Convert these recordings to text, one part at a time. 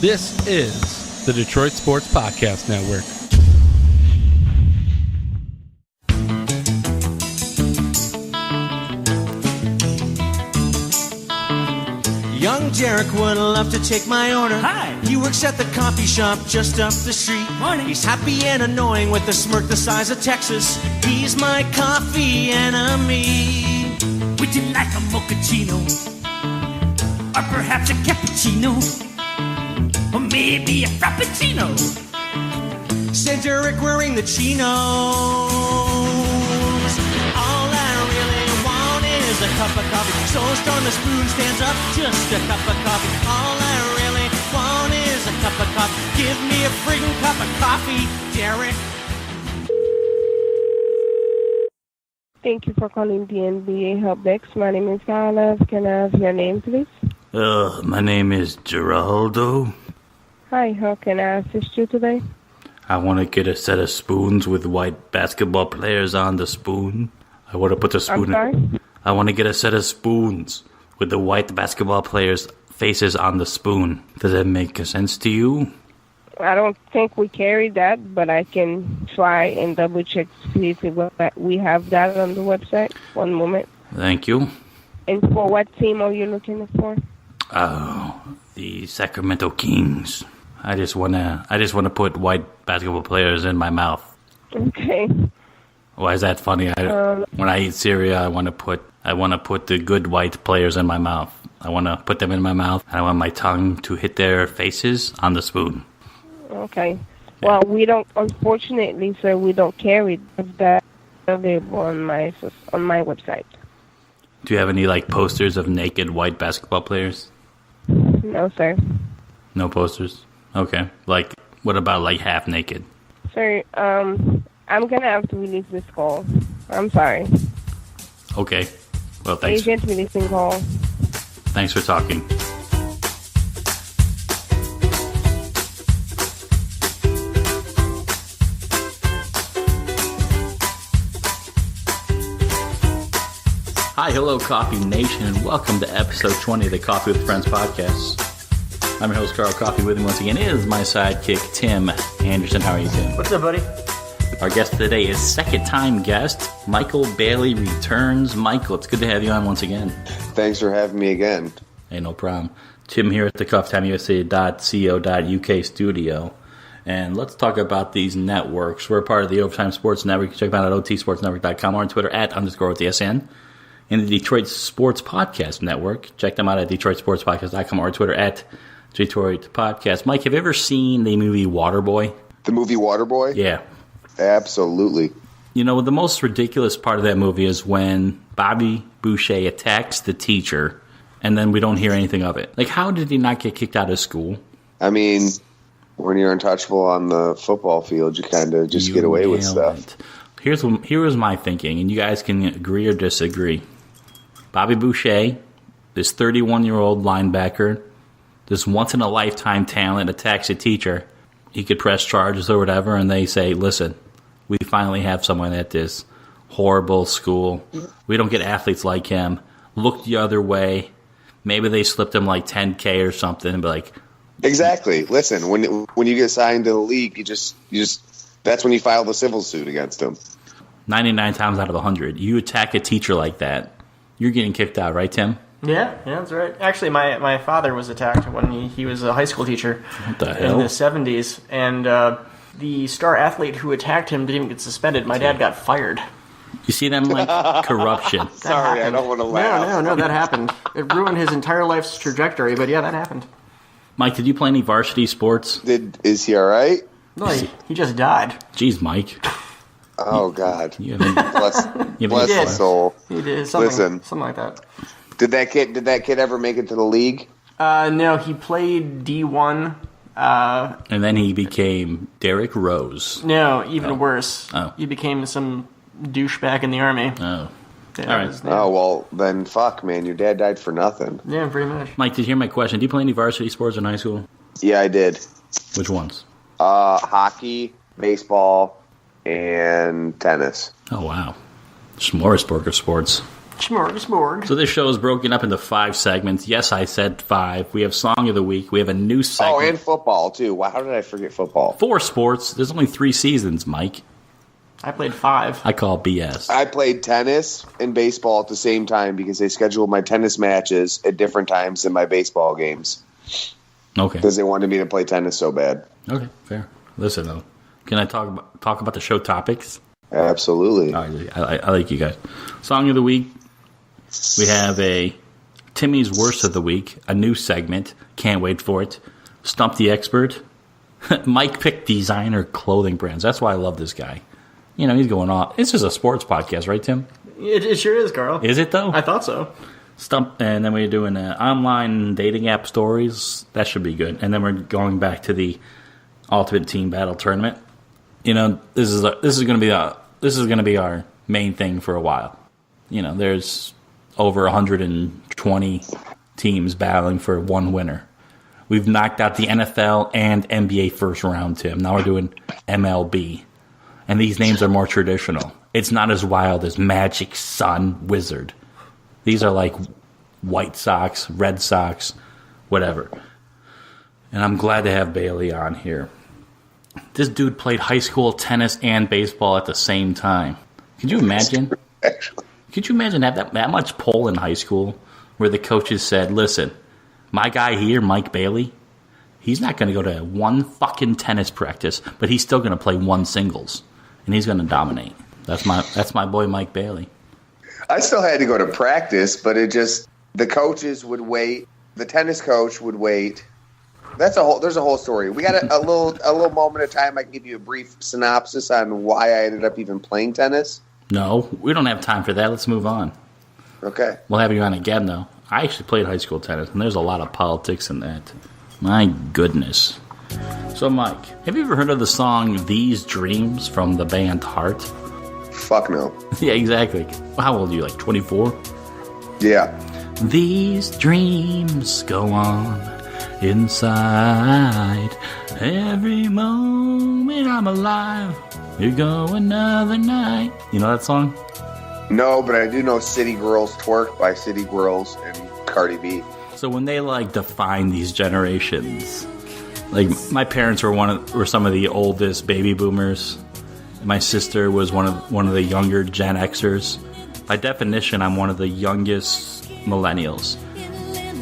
This is the Detroit Sports Podcast Network. Young Jarek would love to take my order. Hi. He works at the coffee shop just up the street. Morning. He's happy and annoying with a smirk the size of Texas. He's my coffee enemy. Would you like a mochaccino? Or perhaps a cappuccino? Or maybe a frappuccino? Said Jarek wearing the chinos. All I really want is a cup of coffee. So strong the spoon stands up, just a cup of coffee. All I really want is a cup of coffee. Give me a friggin' cup of coffee, Jarek. Thank you for calling the NBA Help Desk. My name is Carla. Can I have your name, please? My name is Geraldo. Hi, how can I assist you today? I want to get a set of spoons with white basketball players on the spoon. I want to put the spoon. I'm sorry? I want to get a set of spoons with the white basketball players' faces on the spoon. Does that make sense to you? I don't think we carry that, but I can try and double check to see if we have that on the website. One moment. Thank you. And for what team are you looking for? Oh, the Sacramento Kings. I just wanna put white basketball players in my mouth. Okay. Why is that funny? When I eat cereal, I want to put the good white players in my mouth. I want to put them in my mouth, and I want my tongue to hit their faces on the spoon. Okay. Well, we don't, unfortunately, sir, we don't carry that available on my website. Do you have any, posters of naked white basketball players? No, sir. No posters? Okay. What about, half naked? Sir, I'm going to have to release this call. I'm sorry. Okay. Well, thanks. Agent releasing call. Thanks for talking. Hi, hello, Coffee Nation, and welcome to episode 20 of the Coffee with Friends podcast. I'm your host, Carl Coffee. With me once again is my sidekick, Tim Anderson. How are you, Tim? What's up, buddy? Our guest today is second-time guest, Michel Bayley returns. Michael, it's good to have you on once again. Thanks for having me again. Hey, no problem. Tim here at the CuffTimeUSA.co.uk studio. And let's talk about these networks. We're part of the Overtime Sports Network. You can check them out at otsportsnetwork.com or on Twitter at _OTSN. And the Detroit Sports Podcast Network. Check them out at DetroitSportsPodcast.com or Twitter at Detroit Podcast. Mike, have you ever seen the movie Waterboy? The movie Waterboy? Yeah. Absolutely. You know, the most ridiculous part of that movie is when Bobby Boucher attacks the teacher, and then we don't hear anything of it. How did he not get kicked out of school? I mean, when you're untouchable on the football field, you kind of just get away with stuff. Here was my thinking, and you guys can agree or disagree. Bobby Boucher, this 31-year-old linebacker, this once-in-a-lifetime talent, attacks a teacher. He could press charges or whatever, and they say, listen, we finally have someone at this horrible school. We don't get athletes like him. Look the other way. Maybe they slipped him $10K or something, and be like... Exactly. Listen, when you get signed to the league, you just that's when you file the civil suit against him. 99 times out of 100, you attack a teacher like that, you're getting kicked out, right, Tim? Yeah, that's right. Actually, my father was attacked when he was a high school teacher What the hell? in the 70s, and the star athlete who attacked him didn't even get suspended. My dad got fired. You see them corruption. Sorry, I don't want to laugh. No, that happened. It ruined his entire life's trajectory, but yeah, that happened. Mike, did you play any varsity sports? Is he all right? No, he just died. Jeez, Mike. Oh, God. You haven't- Bless you his haven't- soul. He did Listen. something like that. Did that kid ever make it to the league? No, he played D1. And then he became Derrick Rose. No, even worse. Oh. He became some douchebag in the army. Oh. Yeah, All right. his name. Oh, well, then fuck, man. Your dad died for nothing. Yeah, pretty much. Mike, did you hear my question? Do you play any varsity sports in high school? Yeah, I did. Which ones? Hockey, baseball, and tennis. Oh, wow. Smorgasbord of sports. Smorgasbord. So this show is broken up into 5 segments. Yes, I said 5. We have Song of the Week. We have a new segment. Oh, and football, too. Wow, how did I forget football? 4 sports. There's only 3 seasons, Mike. I played 5. I call BS. I played tennis and baseball at the same time because they scheduled my tennis matches at different times than my baseball games. Okay. Because they wanted me to play tennis so bad. Okay, fair. Listen, though. Can I talk about the show topics? Absolutely. I like you guys. Song of the Week. We have a Timmy's Worst of the Week, a new segment. Can't wait for it. Stump the Expert. Mike picked designer clothing brands. That's why I love this guy. You know, he's going off. This is a sports podcast, right, Tim? It sure is, Carl. Is it, though? I thought so. Stump, and then we're doing online dating app stories. That should be good. And then we're going back to the Ultimate Team Battle Tournament. You know, this is going to be our main thing for a while. You know, there's over 120 teams battling for one winner. We've knocked out the NFL and NBA first round, Tim. Now we're doing MLB. And these names are more traditional. It's not as wild as Magic, Sun, Wizard. These are like White Sox, Red Sox, whatever. And I'm glad to have Bayley on here. This dude played high school tennis and baseball at the same time. Could you imagine? Could you imagine that much pull in high school where the coaches said, listen, my guy here, Mike Bayley, he's not going to go to one fucking tennis practice, but he's still going to play one singles. And he's going to dominate. That's my boy Mike Bayley. I still had to go to practice, but the coaches would wait. The tennis coach would wait. There's a whole story. We got a little moment of time. I can give you a brief synopsis on why I ended up even playing tennis. No, we don't have time for that. Let's move on. Okay. We'll have you on again, though. I actually played high school tennis, and there's a lot of politics in that. My goodness. So, Mike, have you ever heard of the song These Dreams from the band Heart? Fuck no. Yeah, exactly. How old are you, like 24? Yeah. These dreams go on inside. Every moment I'm alive, here go another night. You know that song? No, but I do know City Girls Twerk by City Girls and Cardi B. So when they define these generations, my parents were some of the oldest baby boomers. My sister was one of the younger Gen Xers. By definition, I'm one of the youngest millennials.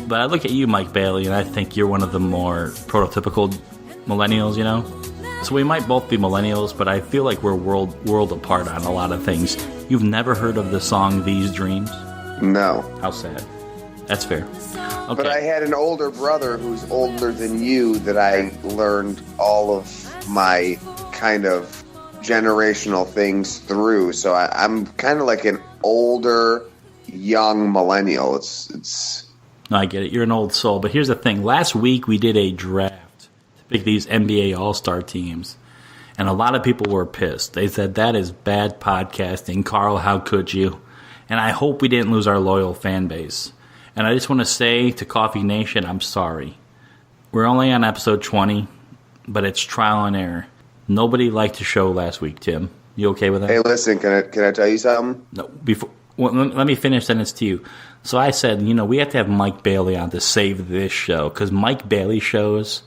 But I look at you, Mike Bayley, and I think you're one of the more prototypical millennials, you know? So we might both be millennials, but I feel like we're world apart on a lot of things. You've never heard of the song These Dreams? No. How sad. That's fair. Okay. But I had an older brother who's older than you that I learned all of my kind of generational things through. So I'm kind of like an older, young millennial. It's. No, I get it. You're an old soul. But here's the thing. Last week we did a draft to pick these NBA All-Star teams. And a lot of people were pissed. They said, that is bad podcasting. Carl, how could you? And I hope we didn't lose our loyal fan base. And I just want to say to Coffee Nation, I'm sorry. We're only on episode 20, but it's trial and error. Nobody liked the show last week, Tim. You okay with that? Hey, listen, can I tell you something? No, let me finish, then it's to you. So I said, we have to have Mike Bayley on to save this show, because Mike Bayley shows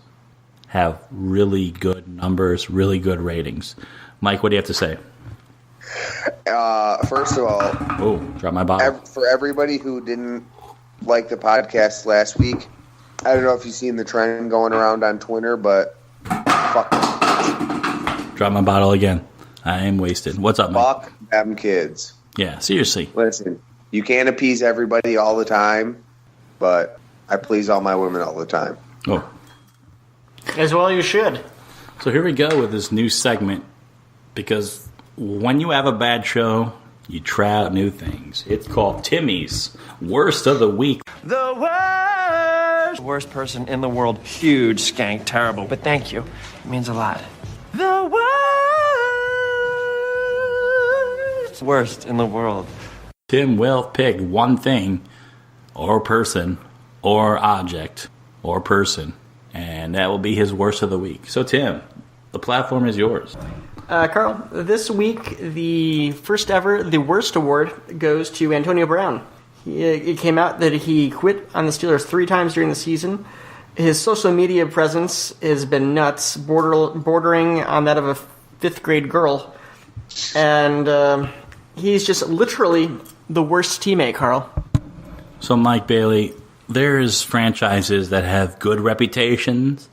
have really good numbers, really good ratings. Mike, what do you have to say? First of all, oh, drop my bottle. For everybody who didn't like the podcast last week, I don't know if you've seen the trend going around on Twitter, but fuck. Drop my bottle again. I am wasted. What's up, Mike? Fuck them kids. Yeah, seriously. Listen, you can't appease everybody all the time, but I please all my women all the time. Oh. As well you should. So here we go with this new segment, because when you have a bad show, you try out new things. It's called Timmy's Worst of the Week. The worst person in the world. Huge, skank, terrible. But thank you. It means a lot. The worst in the world. Tim will pick one thing, or person, or object, or person, and that will be his worst of the week. So Tim, the platform is yours. Carl, this week, the first ever, the worst award goes to Antonio Brown. It came out that he quit on the Steelers 3 times during the season. His social media presence has been nuts, bordering on that of a 5th grade girl. And he's just literally the worst teammate, Carl. So, Mike Bailey, there's franchises that have good reputations,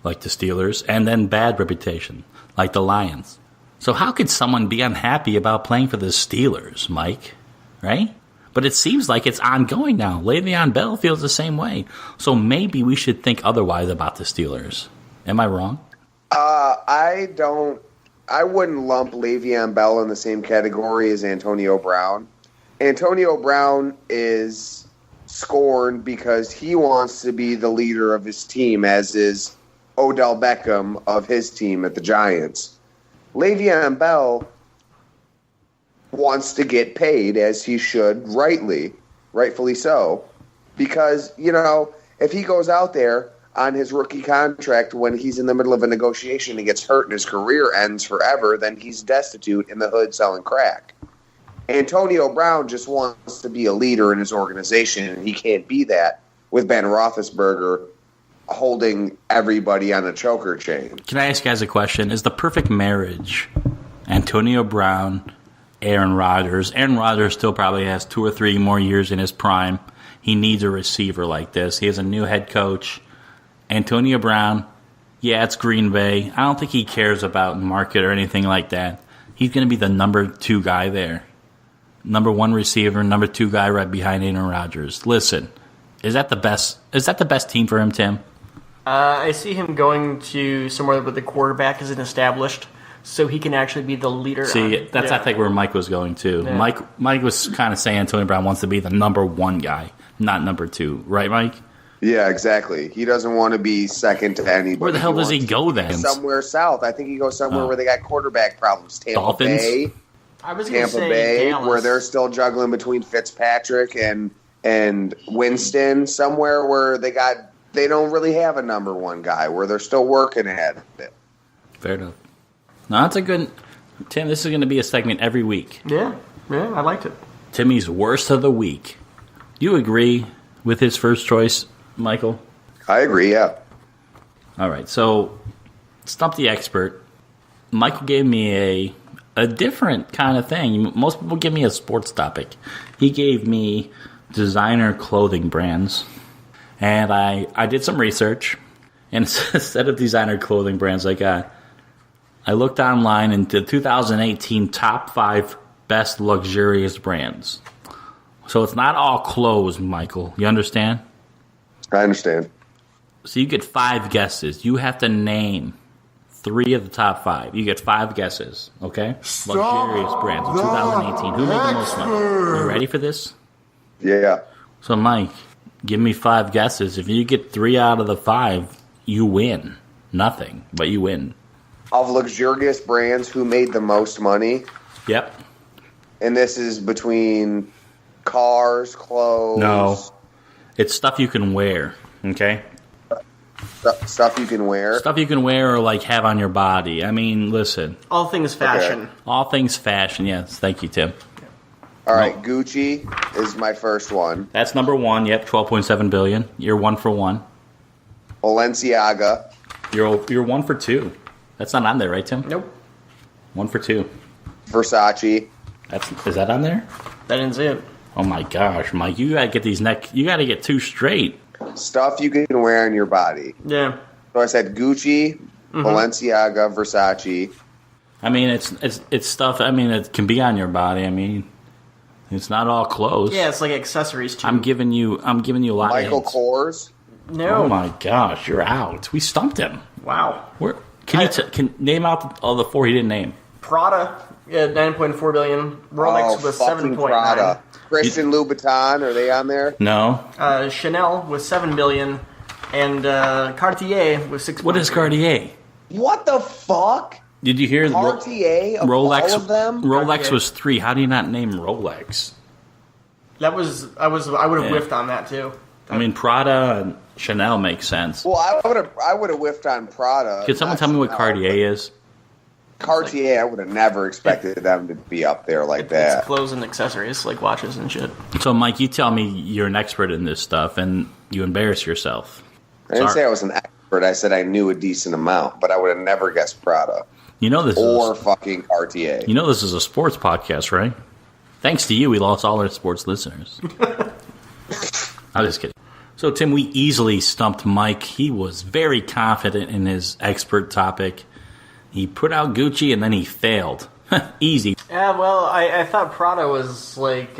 like the Steelers, and then bad reputation, like the Lions. So how could someone be unhappy about playing for the Steelers, Mike? Right? But it seems like it's ongoing now. Le'Veon Bell feels the same way. So maybe we should think otherwise about the Steelers. Am I wrong? I wouldn't lump Le'Veon Bell in the same category as Antonio Brown. Antonio Brown is scorned because he wants to be the leader of his team, as is Odell Beckham of his team at the Giants. Le'Veon Bell wants to get paid, as he should, rightfully so, because, if he goes out there on his rookie contract when he's in the middle of a negotiation and gets hurt and his career ends forever, then he's destitute in the hood selling crack. Antonio Brown just wants to be a leader in his organization, and he can't be that with Ben Roethlisberger holding everybody on a choker chain. Can I ask you guys a question? Is the perfect marriage Antonio Brown, Aaron Rodgers? Aaron Rodgers still probably has 2 or 3 more years in his prime. He needs a receiver like this. He has a new head coach. Antonio Brown, yeah, it's Green Bay. I don't think he cares about market or anything like that. He's going to be the number 2 guy there. Number 1 receiver, number 2 guy right behind Aaron Rodgers. Listen, is that the best team for him, Tim? I see him going to somewhere where the quarterback isn't established, so he can actually be the leader. I think where Mike was going to. Yeah. Mike was kind of saying Antonio Brown wants to be the number 1 guy, not number 2. Right, Mike? Yeah, exactly. He doesn't want to be second to anybody. Where the hell does he go then? Somewhere south. I think he goes somewhere where they got quarterback problems. Dolphins? Bay. I was Tampa say Bay, Dallas. where they're still juggling between Fitzpatrick and Winston. Somewhere where they don't really have a number 1 guy, where they're still working at it. Fair enough. No, that's a good... Tim, this is going to be a segment every week. Yeah, I liked it. Timmy's worst of the week. You agree with his first choice, Michael? I agree, yeah. All right, so Stump the Expert. Michael gave me a different kind of thing. Most people give me a sports topic. He gave me designer clothing brands. And I did some research, and instead of designer clothing brands, I looked online into 2018 top 5 best luxurious brands. So it's not all clothes, Michael. You understand? I understand. So you get 5 guesses. You have to name 3 of the top 5. You get 5 guesses, okay? Luxurious brands of 2018. Who made the most money? You ready for this? Yeah. So, Mike, give me 5 guesses. If you get 3 out of the 5, you win. Nothing, but you win. Of luxurious brands, who made the most money? Yep. And this is between cars, clothes... No. It's stuff you can wear, okay? Stuff you can wear? Stuff you can wear or, have on your body. I mean, listen. All things fashion. Okay. All things fashion, yes. Thank you, Tim. All right, Gucci is my first one. That's number 1, yep, $12.7 billion. You're 1 for 1. Balenciaga. You're 1 for 2. That's not on there, right, Tim? Nope. 1 for 2. Versace. Is that on there? That didn't see it. Oh my gosh, Mike! You gotta get you gotta get 2 straight. Stuff you can wear on your body. Yeah. So I said Gucci, Balenciaga, Versace. I mean, it's stuff. I mean, it can be on your body. I mean, it's not all clothes. Yeah, it's like accessories too. I'm giving you a lot. Michael of Kors. No. Oh my gosh, you're out. We stumped him. Wow. Can name out all the 4 he didn't name? Prada, $9.4 billion. Rolex was 7.9. Christian Louboutin, are they on there? No. Chanel was $7 billion, and Cartier was 6. What is Cartier? What the fuck? Did you hear Cartier of Rolex? All of them? Rolex Cartier. was 3. How do you not name Rolex? I would have whiffed on that too. I mean, Prada and Chanel makes sense. Well, I would have whiffed on Prada. Can someone tell me what Cartier is? Cartier, I would have never expected them to be up there like that. It's clothes and accessories, like watches and shit. So, Mike, you tell me you're an expert in this stuff, and you embarrass yourself. I didn't say I was an expert. I said I knew a decent amount, but I would have never guessed Prada. You know this or fucking Cartier. You know this is a sports podcast, right? Thanks to you, we lost all our sports listeners. I'm just kidding. So, Tim, we easily stumped Mike. He was very confident in his expert topic. He put out Gucci, and then he failed. Easy. Yeah, well, I thought Prada was, like,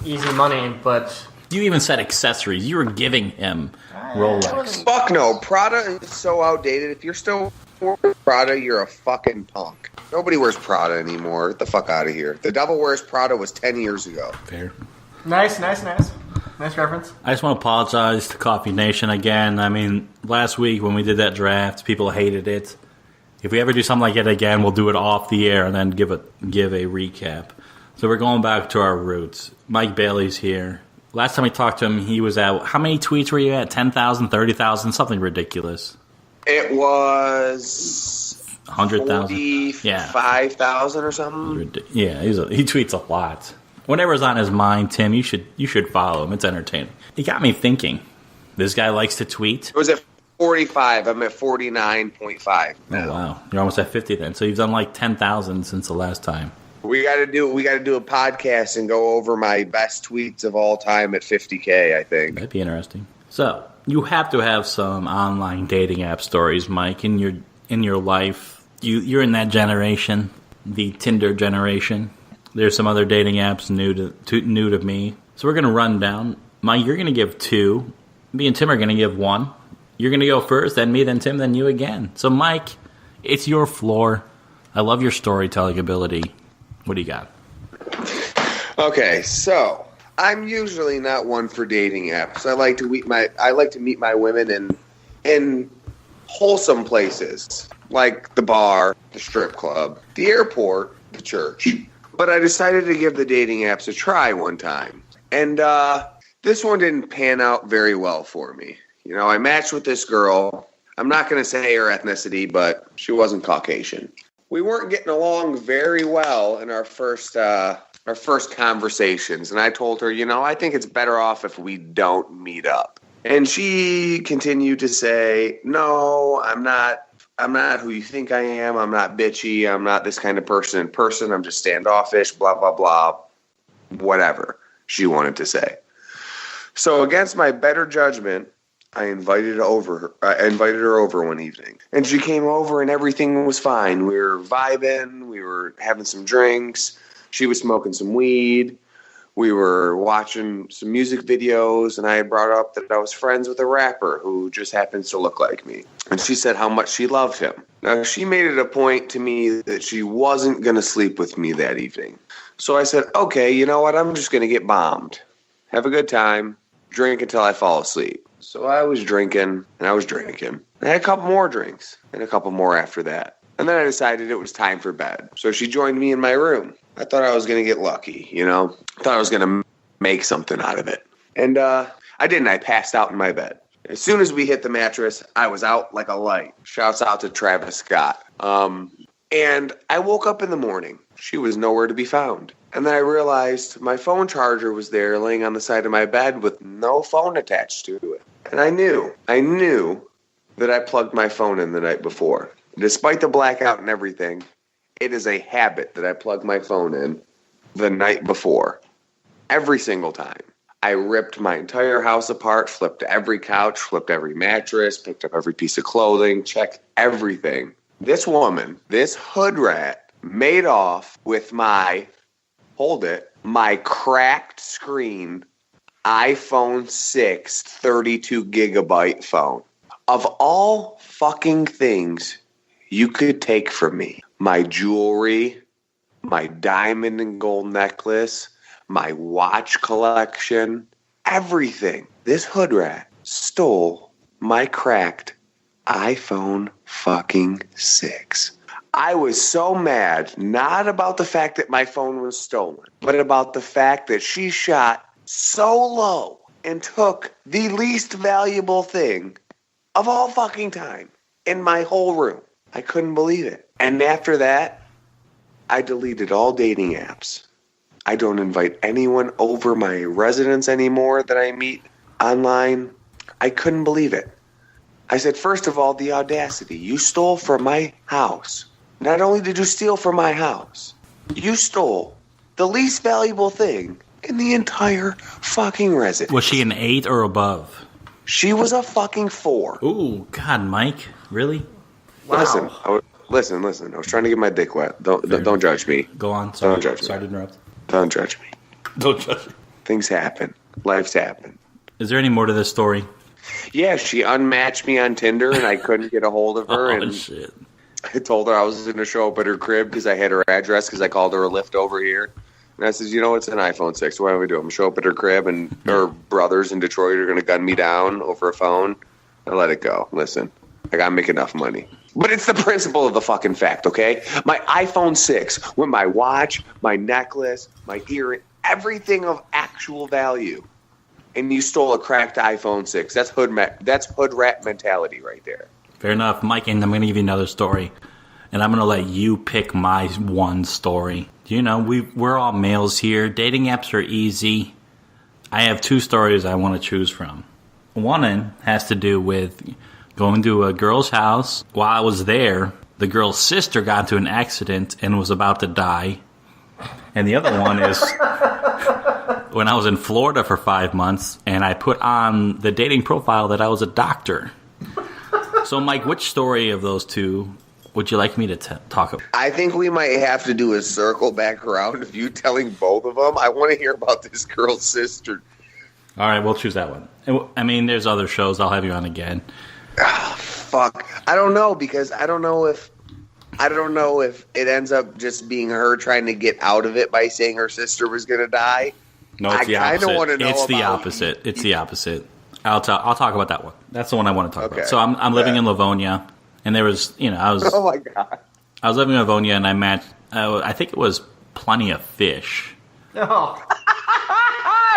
easy money, but... You even said accessories. You were giving him Rolex. Fuck no. Prada is so outdated. If you're still wearing Prada, you're a fucking punk. Nobody wears Prada anymore. Get the fuck out of here. The Devil Wears Prada was 10 years ago. Fair. Nice. Nice reference. I just want to apologize to Coffee Nation again. I mean, last week when we did that draft, people hated it. If we ever do something like it again, we'll do it off the air and then give a recap. So we're going back to our roots. Mike Bailey's here. Last time we talked to him, he was at, how many tweets were you at? 10,000, 30,000, something ridiculous. It was 100,000. 5,000 or something. Yeah, he tweets a lot. Whatever's on his mind, Tim, you should follow him. It's entertaining. It got me thinking. This guy likes to tweet. It was at 45. I'm at 49.5 now. Oh wow, you're almost at 50 then. So you've done like 10,000 since the last time. We got to do a podcast and go over my best tweets of all time at 50K. I think that'd be interesting. So you have to have some online dating app stories, Mike, in your life. You're in that generation, the Tinder generation. There's some other dating apps new to me. So we're going to run down. Mike, you're going to give 2. Me and Tim are going to give 1. You're going to go first, then me, then Tim, then you again. So, Mike, it's your floor. I love your storytelling ability. What do you got? Okay, so I'm usually not one for dating apps. I like to meet my women in wholesome places, like the bar, the strip club, the airport, the church. But I decided to give the dating apps a try one time. And this one didn't pan out very well for me. You know, I matched with this girl. I'm not going to say her ethnicity, but she wasn't Caucasian. We weren't getting along very well in our first conversations. And I told her, you know, I think it's better off if we don't meet up. And she continued to say, no, I'm not who you think I am. I'm not bitchy. I'm not this kind of person in person. I'm just standoffish, blah, blah, blah, whatever she wanted to say. So against my better judgment, I invited her over one evening. And she came over and everything was fine. We were vibing. We were having some drinks. She was smoking some weed. We were watching some music videos, and I had brought up that I was friends with a rapper who just happens to look like me. And she said how much she loved him. Now, she made it a point to me that she wasn't going to sleep with me that evening. So I said, okay, you know what? I'm just going to get bombed. Have a good time. Drink until I fall asleep. So I was drinking, and I was drinking. I had a couple more drinks, and a couple more after that. And then I decided it was time for bed. So she joined me in my room. I thought I was going to get lucky, you know? I thought I was going to make something out of it. And I didn't. I passed out in my bed. As soon as we hit the mattress, I was out like a light. Shouts out to Travis Scott. And I woke up in the morning. She was nowhere to be found. And then I realized my phone charger was there laying on the side of my bed with no phone attached to it. And I knew that I plugged my phone in the night before. Despite the blackout and everything, it is a habit that I plug my phone in the night before. Every single time. I ripped my entire house apart, flipped every couch, flipped every mattress, picked up every piece of clothing, checked everything. This woman, this hood rat, made off with my cracked screen iPhone 6 32 gigabyte phone. Of all fucking things you could take from me, my jewelry, my diamond and gold necklace, my watch collection, everything. This hood rat stole my cracked iPhone fucking 6. I was so mad, not about the fact that my phone was stolen, but about the fact that she shot so low and took the least valuable thing of all fucking time in my whole room. I couldn't believe it. And after that, I deleted all dating apps. I don't invite anyone over my residence anymore that I meet online. I couldn't believe it. I said, first of all, the audacity. You stole from my house. Not only did you steal from my house, you stole the least valuable thing in the entire fucking residence. Was she an 8 or above? She was a fucking 4. Ooh, God, Mike. Really? Wow. Listen. I was trying to get my dick wet. Don't judge me. Go on. Sorry, Don't judge me. Sorry to interrupt. Don't judge me. Don't judge me. Things happen. Life's happen. Is there any more to this story? Yeah, she unmatched me on Tinder, and I couldn't get a hold of her. Oh, shit. I told her I was going to show up at her crib because I had her address because I called her a lift over here. And I said, it's an iPhone 6. What do we do? I'm going to show up at her crib, and her brothers in Detroit are going to gun me down over a phone. I let it go. Listen, I got to make enough money. But it's the principle of the fucking fact, okay? My iPhone 6 with my watch, my necklace, my earring, everything of actual value. And you stole a cracked iPhone 6. That's hood rat mentality right there. Fair enough, Mike, and I'm going to give you another story. And I'm going to let you pick my one story. We're all males here. Dating apps are easy. I have 2 stories I want to choose from. One has to do with going to a girl's house. While I was there, the girl's sister got into an accident and was about to die. And the other one is when I was in Florida for 5 months, and I put on the dating profile that I was a doctor. So, Mike, which story of those 2 would you like me to talk about? I think we might have to do a circle back around of you telling both of them. I want to hear about this girl's sister. All right, we'll choose that one. I mean, there's other shows. I'll have you on again. Oh, fuck. I don't know, because I don't know if it ends up just being her trying to get out of it by saying her sister was going to die. No, it's the opposite. It's the opposite. It's the opposite. I'll talk about that one. That's the one I want to talk about. So I'm living in Livonia, and there was, I was. Oh my God. I was living in Livonia, and I met. I think it was Plenty of Fish. Oh.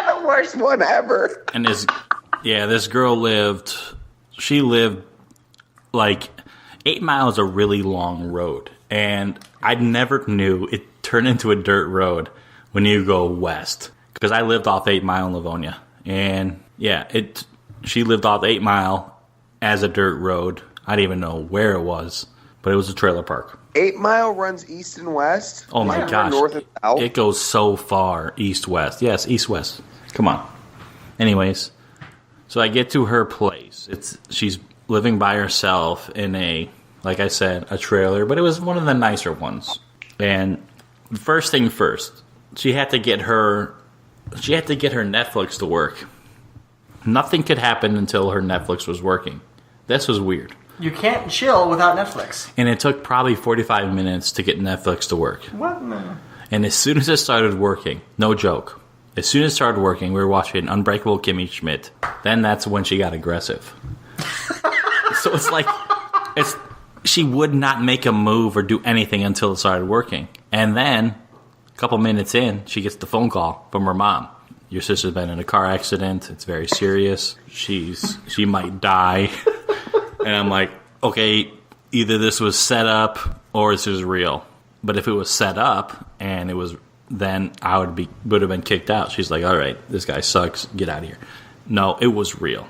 The worst one ever. And this girl lived. She lived like 8 miles a really long road, and I never knew it turned into a dirt road when you go west, because I lived off 8 Mile in Livonia, and she lived off 8 Mile as a dirt road. I didn't even know where it was, but it was a trailer park. 8 Mile runs east and west? Oh my gosh. North and south? It goes so far east-west. Yes, east-west. Come on. Anyways, so I get to her place. She's living by herself in like I said, a trailer, but it was one of the nicer ones. And first thing first, she had to get her Netflix to work. Nothing could happen until her Netflix was working. This was weird. You can't chill without Netflix. And it took probably 45 minutes to get Netflix to work. What? No. And as soon as it started working, no joke, as soon as it started working, we were watching Unbreakable Kimmy Schmidt. Then that's when she got aggressive. So it's like, she would not make a move or do anything until it started working. And then, a couple minutes in, she gets the phone call from her mom. Your sister's been in a car accident. It's very serious. She might die. And I'm like, okay, either this was set up or this is real. But if it was set up and it was, then I would have been kicked out. She's like, all right, this guy sucks. Get out of here. No, it was real.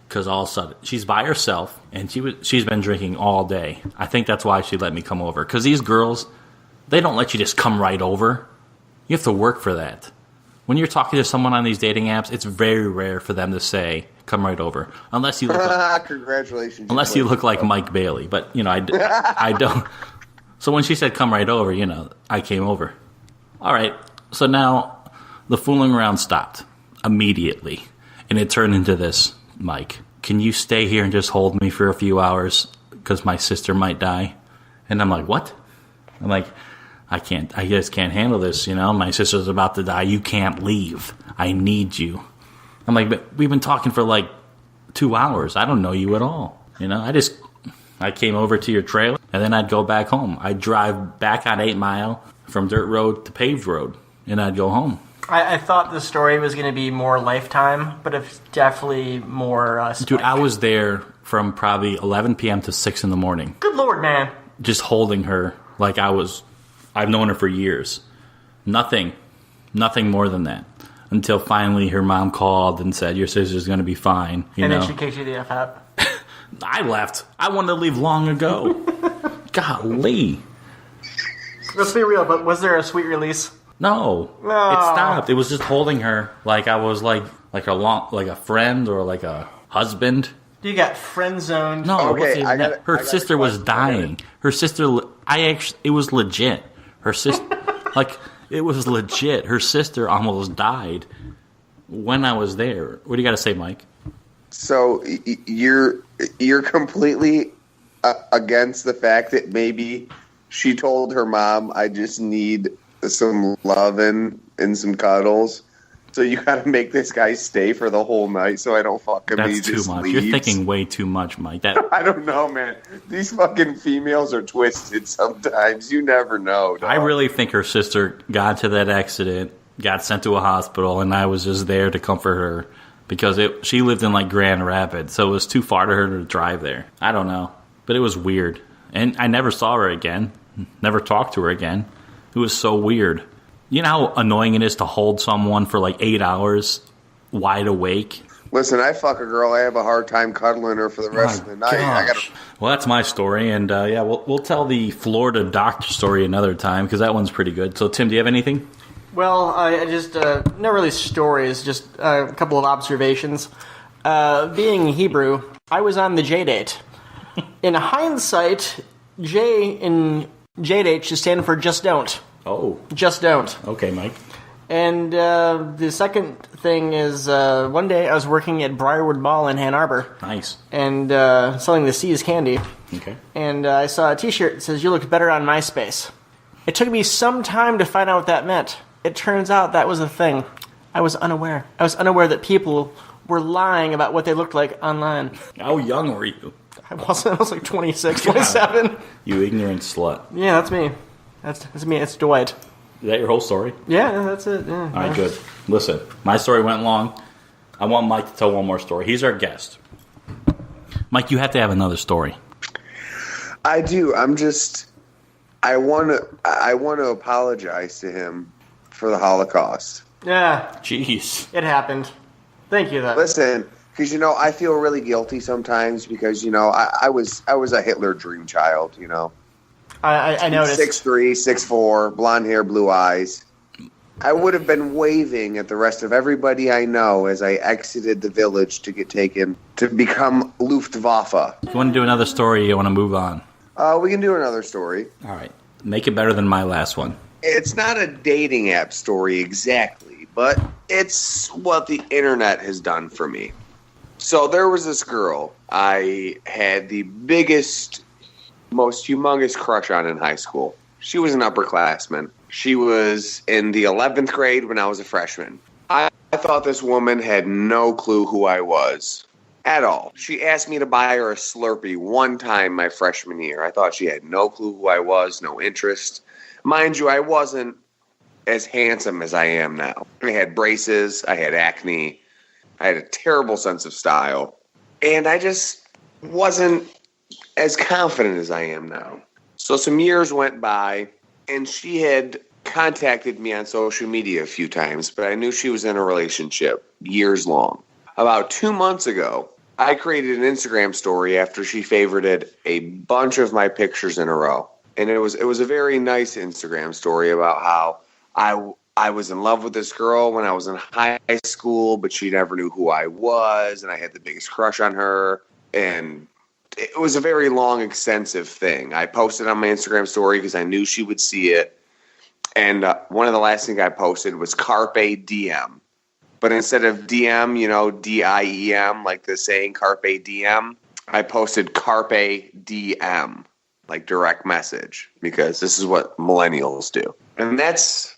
Because all of a sudden, she's by herself, and she's been drinking all day. I think that's why she let me come over. Because these girls, they don't let you just come right over. You have to work for that. When you're talking to someone on these dating apps, it's very rare for them to say, come right over. Unless you look like, congratulations. Unless you look like Mike Bayley. But, I don't. So when she said, come right over, I came over. All right. So now the fooling around stopped immediately. And it turned into this. Mike, can you stay here and just hold me for a few hours because my sister might die? And I'm like, what? I'm like, I just can't handle this, my sister's about to die. You can't leave. I need you. I'm like, but we've been talking for like 2 hours. I don't know you at all. I came over to your trailer and then I'd go back home. I'd drive back on 8 Mile from dirt road to paved road and I'd go home. I thought the story was going to be more Lifetime, but it's definitely more Spike. Dude, I was there from probably 11 p.m. to 6 in the morning. Good Lord, man. just holding her like I've known her for years. Nothing more than that. Until finally her mom called and said, your sister's going to be fine. And then she kicked you the F out. I left. I wanted to leave long ago. Golly. Let's be real, but was there a sweet release? No. It stopped. It was just holding her like I was like a friend or like a husband. You got friend zoned. No, it Okay, wasn't even that. Her sister was dying. Her sister, it was legit. Her sister, it was legit. Her sister almost died when I was there. What do you got to say, Mike? So you're completely against the fact that maybe she told her mom, I just need some loving and some cuddles. So you got to make this guy stay for the whole night so I don't fuck him. That's too much. Leaves. You're thinking way too much, Mike. I don't know, man. These fucking females are twisted sometimes. You never know, dog. I really think her sister got to that accident, got sent to a hospital, and I was just there to comfort her because she lived in like Grand Rapids, so it was too far to her to drive there. I don't know, but it was weird. And I never saw her again, never talked to her again. It was so weird. You know how annoying it is to hold someone for like 8 hours wide awake? Listen, I fuck a girl. I have a hard time cuddling her for the rest of the night. Well, that's my story, and we'll tell the Florida doctor story another time because that one's pretty good. So, Tim, do you have anything? Well, I just, not really stories, just a couple of observations. Being Hebrew, I was on the J-date. In hindsight, J in J-date should stand for just don't. Oh. Just don't. Okay, Mike. And the second thing is one day I was working at Briarwood Mall in Ann Arbor. Nice. And selling the C's candy. Okay. And I saw a t-shirt that says, you look better on MySpace. It took me some time to find out what that meant. It turns out that was a thing. I was unaware. I was unaware that people were lying about what they looked like online. How young were you? I was like 26, 27. You ignorant slut. Yeah, that's me. That's me. It's Dwight. Is that your whole story? Yeah, that's it. Yeah. All right, good. Listen, my story went long. I want Mike to tell one more story. He's our guest. Mike, you have to have another story. I do. I want to apologize to him for the Holocaust. Yeah. Jeez. It happened. Thank you, though. Listen, because I feel really guilty sometimes because I was a Hitler dream child. I noticed. 6'3", 6'4", blonde hair, blue eyes. I would have been waving at the rest of everybody I know as I exited the village to get taken to become Luftwaffe. You want to do another story or you want to move on? We can do another story. All right. Make it better than my last one. It's not a dating app story exactly, but it's what the internet has done for me. So there was this girl I had the biggest, most humongous crush on in high school. She was an upperclassman. She was in the 11th grade when I was a freshman. I thought this woman had no clue who I was at all. She asked me to buy her a Slurpee one time my freshman year. I thought she had no clue who I was, no interest. Mind you, I wasn't as handsome as I am now. I had braces, I had acne, I had a terrible sense of style, and I just wasn't as confident as I am now. So some years went by, and she had contacted me on social media a few times, but I knew she was in a relationship years long. About 2 months ago, I created an Instagram story after she favorited a bunch of my pictures in a row. And it was a very nice Instagram story about how I was in love with this girl when I was in high school, but she never knew who I was, and I had the biggest crush on her. And it was a very long, extensive thing. I posted on my Instagram story because I knew she would see it. And one of the last things I posted was Carpe Diem. But instead of DM, D-I-E-M, like the saying Carpe Diem, I posted Carpe DM, like direct message, because this is what millennials do. And that's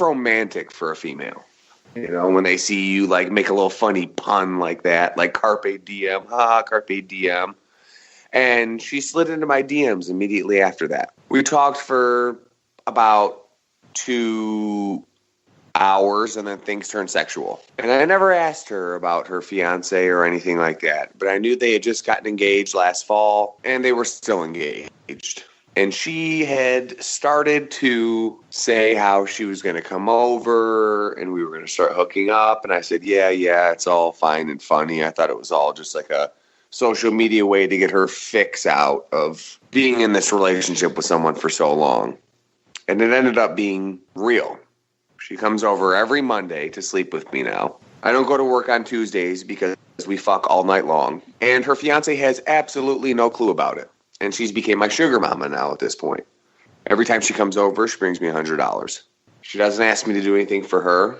romantic for a female. When they see you like make a little funny pun like that, like Carpe Diem, Carpe Diem. And she slid into my DMs immediately after that. We talked for about 2 hours, and then things turned sexual. And I never asked her about her fiance or anything like that, but I knew they had just gotten engaged last fall, and they were still engaged. And she had started to say how she was going to come over and we were going to start hooking up. And I said, yeah, it's all fine and funny. I thought it was all just like a social media way to get her fix out of being in this relationship with someone for so long. And it ended up being real. She comes over every Monday to sleep with me now. I don't go to work on Tuesdays because we fuck all night long. And her fiance has absolutely no clue about it. And she's became my sugar mama now at this point. Every time she comes over, she brings me $100. She doesn't ask me to do anything for her.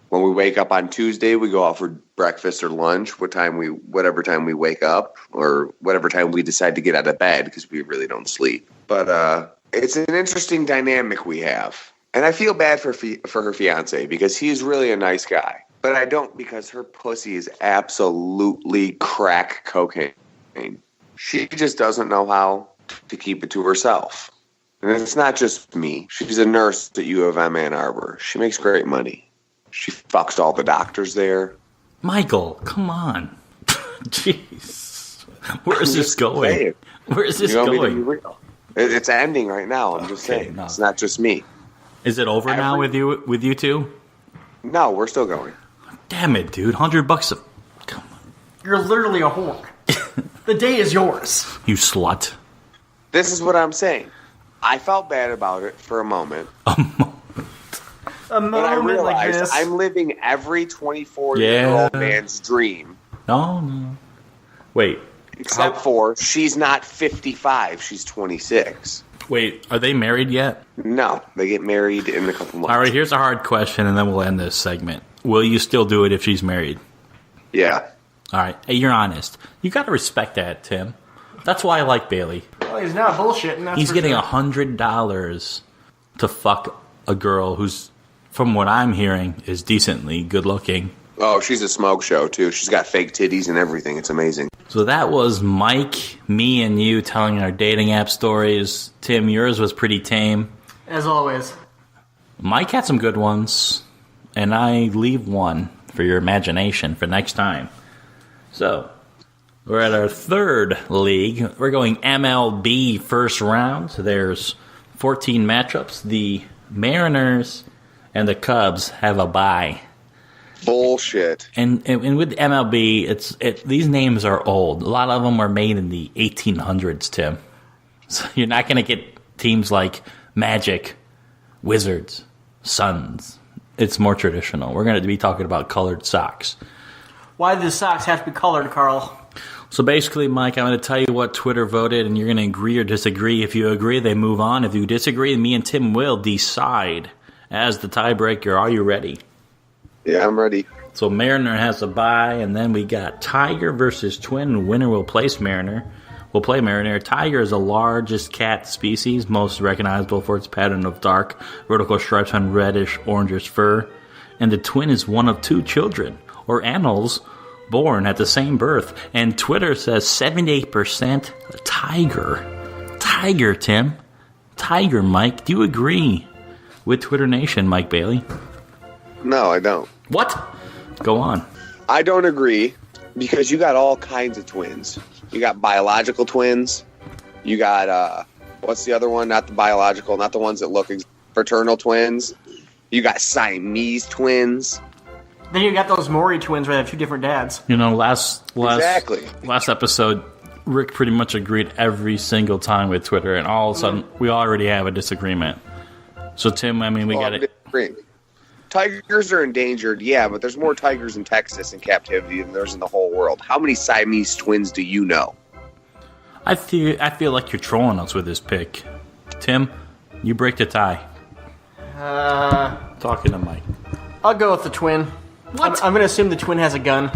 When we wake up on Tuesday, we go out for breakfast or lunch, whatever time we wake up, or whatever time we decide to get out of bed because we really don't sleep. But it's an interesting dynamic we have. And I feel bad for her fiance because he's really a nice guy. But I don't because her pussy is absolutely crack cocaine. She just doesn't know how to keep it to herself. And it's not just me. She's a nurse at U of M Ann Arbor. She makes great money. She fucks all the doctors there. Michael, come on. Jeez. Where is this going? Saying. Where is this you want going? Me to be real? It's ending right now. I'm just saying. No. It's not just me. Is it over now with you two? No, we're still going. Damn it, dude. $100 Come on. You're literally a whore. The day is yours. You slut. This is what I'm saying. I felt bad about it for a moment. A moment but I realized like this. I'm living every 24-year-old man's dream. No. Wait. Except for she's not 55. She's 26. Wait, are they married yet? No, they get married in a couple months. All right, here's a hard question, and then we'll end this segment. Will you still do it if she's married? Yeah. All right. Hey, you're honest. You got to respect that, Tim. That's why I like Bailey. Well, he's not bullshitting. That's He's for getting sure. $100 to fuck a girl who's, from what I'm hearing, is decently good looking. Oh, she's a smoke show, too. She's got fake titties and everything. It's amazing. So that was Mike, me, and you telling our dating app stories. Tim, yours was pretty tame. As always. Mike had some good ones, and I leave one for your imagination for next time. So, we're at our third league. We're going MLB first round. So there's 14 matchups. The Mariners and the Cubs have a bye. Bullshit. And with MLB, these names are old. A lot of them were made in the 1800s, Tim. So you're not going to get teams like Magic, Wizards, Suns. It's more traditional. We're going to be talking about colored socks. Why do the socks have to be colored, Carl? So basically, Mike, I'm going to tell you what Twitter voted, and you're going to agree or disagree. If you agree, they move on. If you disagree, me and Tim will decide as the tiebreaker. Are you ready? Yeah, I'm ready. So Mariner has a bye, and then we got Tiger versus Twin. Winner will place Mariner. Will play Mariner. Tiger is the largest cat species, most recognizable for its pattern of dark vertical stripes on reddish orangish fur. And the Twin is one of two children, or animals, born at the same birth. And Twitter says 78% Tiger. Tiger, Tim. Tiger, Mike. Do you agree with Twitter Nation, Mike Bailey? No, I don't. What? Go on. I don't agree because you got all kinds of twins. You got biological twins. You got, what's the other one? Not the biological, not the ones that look fraternal twins. You got Siamese twins. Then you got those Maury twins where they have two different dads. You know, last Exactly. last episode, Rick pretty much agreed every single time with Twitter, and all of a sudden, we already have a disagreement. So, Tim, I mean, we got it. Tigers are endangered, yeah, but there's more tigers in Texas in captivity than there's in the whole world. How many Siamese twins do you know? I feel like you're trolling us with this pick. Tim, you break the tie. Talking to Mike. I'll go with the Twin. What? I'm going to assume the Twin has a gun.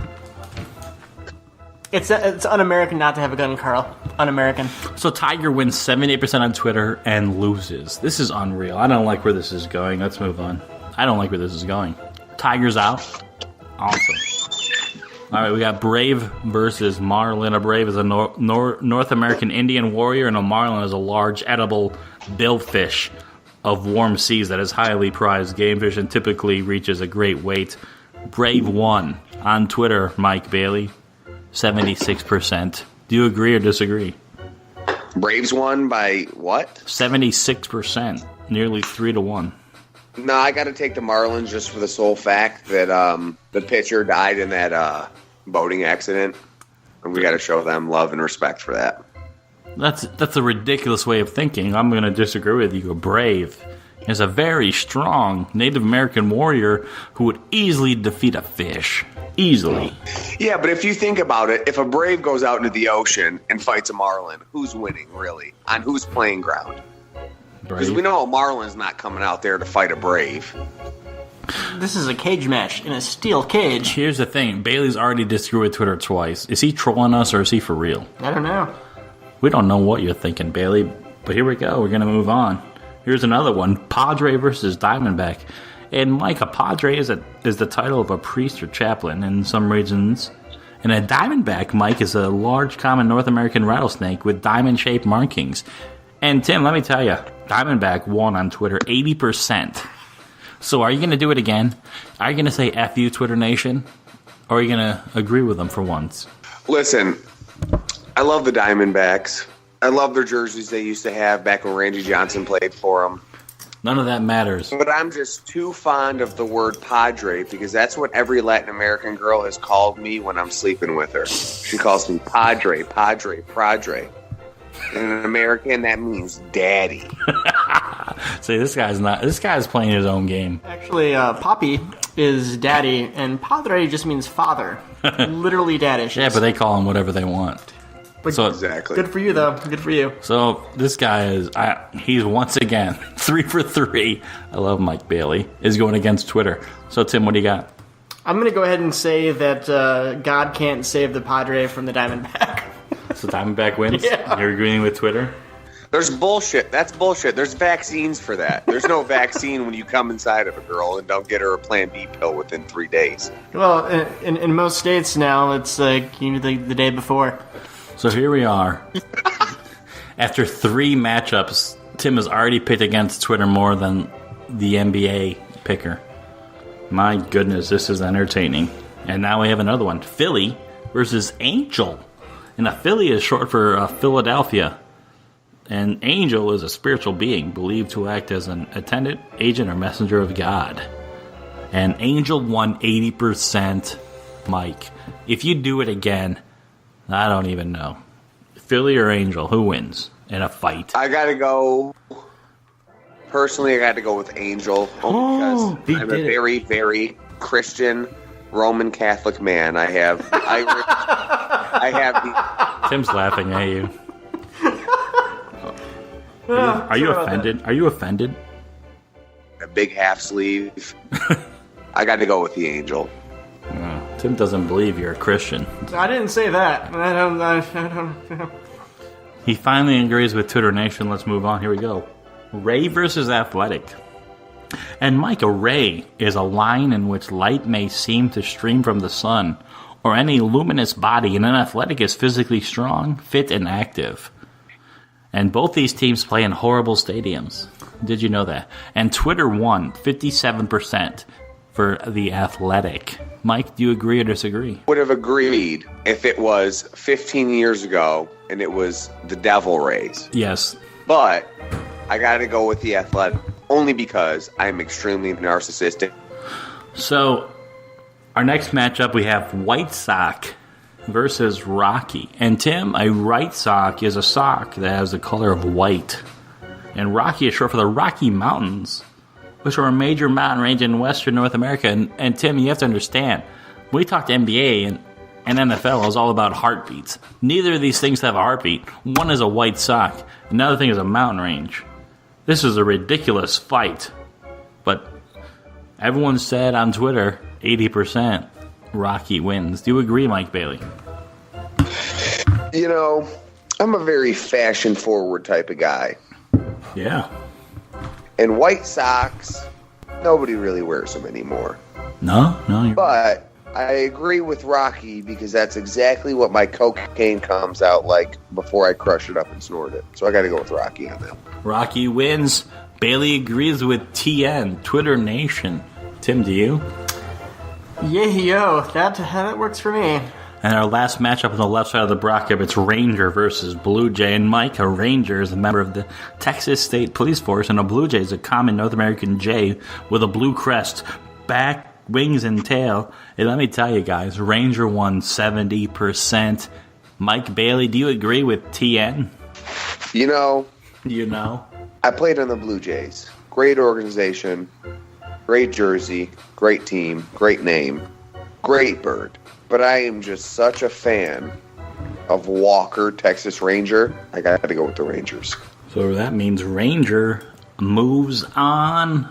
It's un-American not to have a gun, Carl. Un-American. So Tiger wins 78% on Twitter and loses. This is unreal. I don't like where this is going. Let's move on. I don't like where this is going. Tiger's out. Awesome. All right, we got Brave versus Marlin. A Brave is a North American Indian warrior, and a Marlin is a large edible billfish of warm seas that is highly prized game fish and typically reaches a great weight. Brave won on Twitter, Mike Bailey. 76%. Do you agree or disagree? Braves won by what? 76%, nearly 3-1. No, I got to take the Marlins just for the sole fact that the pitcher died in that boating accident, and we got to show them love and respect for that. That's a ridiculous way of thinking. I'm going to disagree with you. A brave is a very strong Native American warrior who would easily defeat a fish. Easily. Yeah, but if you think about it, if a brave goes out into the ocean and fights a marlin, who's winning, really? On whose playing ground? Because we know a marlin's not coming out there to fight a brave. This is a cage match in a steel cage. Here's the thing. Bailey's already disagreed with Twitter twice. Is he trolling us or is he for real? I don't know. We don't know what you're thinking, Bailey. But here we go. We're going to move on. Here's another one. Padre versus Diamondback. And Mike, a Padre is the title of a priest or chaplain in some regions. And a Diamondback, Mike, is a large common North American rattlesnake with diamond-shaped markings. And Tim, let me tell you, Diamondback won on Twitter 80%. So are you going to do it again? Are you going to say F you, Twitter Nation? Or are you going to agree with them for once? Listen, I love the Diamondbacks. I love their jerseys they used to have back when Randy Johnson played for them. None of that matters. But I'm just too fond of the word Padre because that's what every Latin American girl has called me when I'm sleeping with her. She calls me Padre, Padre, Padre. In an American, that means daddy. See, this guy's playing his own game. Actually, Papi is daddy, and Padre just means father. Literally daddish. Yeah, but they call him whatever they want. But So Exactly. good for you, though. Good for you. So this guy he's once again 3 for 3. I love Mike Bailey. Is going against Twitter. So Tim, what do you got? I'm going to go ahead and say that God can't save the Padre from the Diamondback. So Diamondback wins? Yeah. You're agreeing with Twitter? There's bullshit. That's bullshit. There's vaccines for that. There's no vaccine when you come inside of a girl and don't get her a Plan B pill within 3 days. Well, in most states now, it's like the day before. So here we are. After 3 matchups, Tim has already picked against Twitter more than the NBA picker. My goodness, this is entertaining. And now we have another one. Philly versus Angel. And a Philly is short for Philadelphia. And Angel is a spiritual being believed to act as an attendant, agent, or messenger of God. And Angel won 80%. Mike, if you do it again, I don't even know. Philly or Angel, who wins in a fight? I got to go. Personally, I got to go with Angel. Only because I'm a very, very Christian Roman Catholic man. I have Irish. I have the. Tim's laughing at you. Are you offended? Are you offended? A big half sleeve. I got to go with the Angel. Tim doesn't believe you're a Christian. I didn't say that. I don't. He finally agrees with Twitter Nation. Let's move on. Here we go. Ray versus Athletic. And Mike, a ray is a line in which light may seem to stream from the sun or any luminous body, and an athletic is physically strong, fit, and active. And both these teams play in horrible stadiums. Did you know that? And Twitter won 57% for the Athletic. Mike, do you agree or disagree? Would have agreed if it was 15 years ago and it was the Devil Rays. Yes. But I got to go with the Athletic only because I'm extremely narcissistic. So, our next matchup, we have White Sock versus Rocky. And Tim, a White Sock is a sock that has the color of white. And Rocky is short for the Rocky Mountains, which are a major mountain range in western North America. And Tim, you have to understand, when we talk to NBA and NFL, it's all about heartbeats. Neither of these things have a heartbeat. One is a white sock. Another thing is a mountain range. This is a ridiculous fight. But everyone said on Twitter, 80% Rocky wins. Do you agree, Mike Bailey? You know, I'm a very fashion-forward type of guy. Yeah. And white socks, nobody really wears them anymore. No. But I agree with Rocky because that's exactly what my cocaine comes out like before I crush it up and snort it. So I got to go with Rocky on that. Rocky wins. Bailey agrees with TN, Twitter Nation. Tim, do you? Yeah, that works for me. And our last matchup on the left side of the bracket, it's Ranger versus Blue Jay. And Mike, a Ranger is a member of the Texas State Police Force, and a Blue Jay is a common North American jay with a blue crest, back, wings, and tail. And let me tell you guys, Ranger won 70%. Mike Bayley, do you agree with TN? You know, I played on the Blue Jays. Great organization, great jersey, great team, great name, great bird. But I am just such a fan of Walker, Texas Ranger. I got to go with the Rangers. So that means Ranger moves on.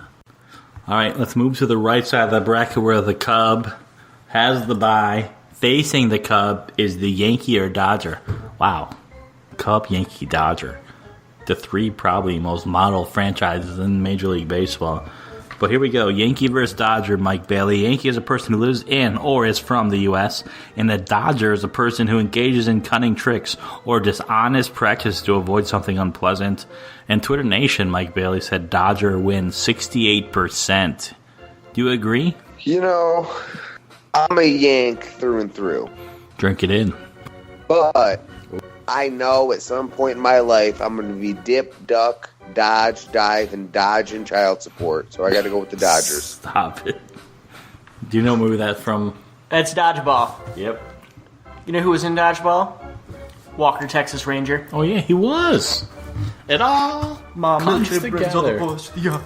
All right, let's move to the right side of the bracket where the Cub has the bye. Facing the Cub is the Yankee or Dodger. Wow. Cub, Yankee, Dodger. The three probably most model franchises in Major League Baseball. But here we go. Yankee versus Dodger, Mike Bayley. Yankee is a person who lives in or is from the U.S., and the Dodger is a person who engages in cunning tricks or dishonest practice to avoid something unpleasant. And Twitter Nation, Mike Bayley, said Dodger wins 68%. Do you agree? You know, I'm a Yank through and through. Drink it in. But I know at some point in my life I'm going to be dip, duck, dodge, dive, and dodge in child support. So I got to go with the Dodgers. Stop it. Do you know what movie that's from? That's Dodgeball. Yep. You know who was in Dodgeball? Walker, Texas Ranger. Oh, yeah, he was. It all Mom comes together. Yeah.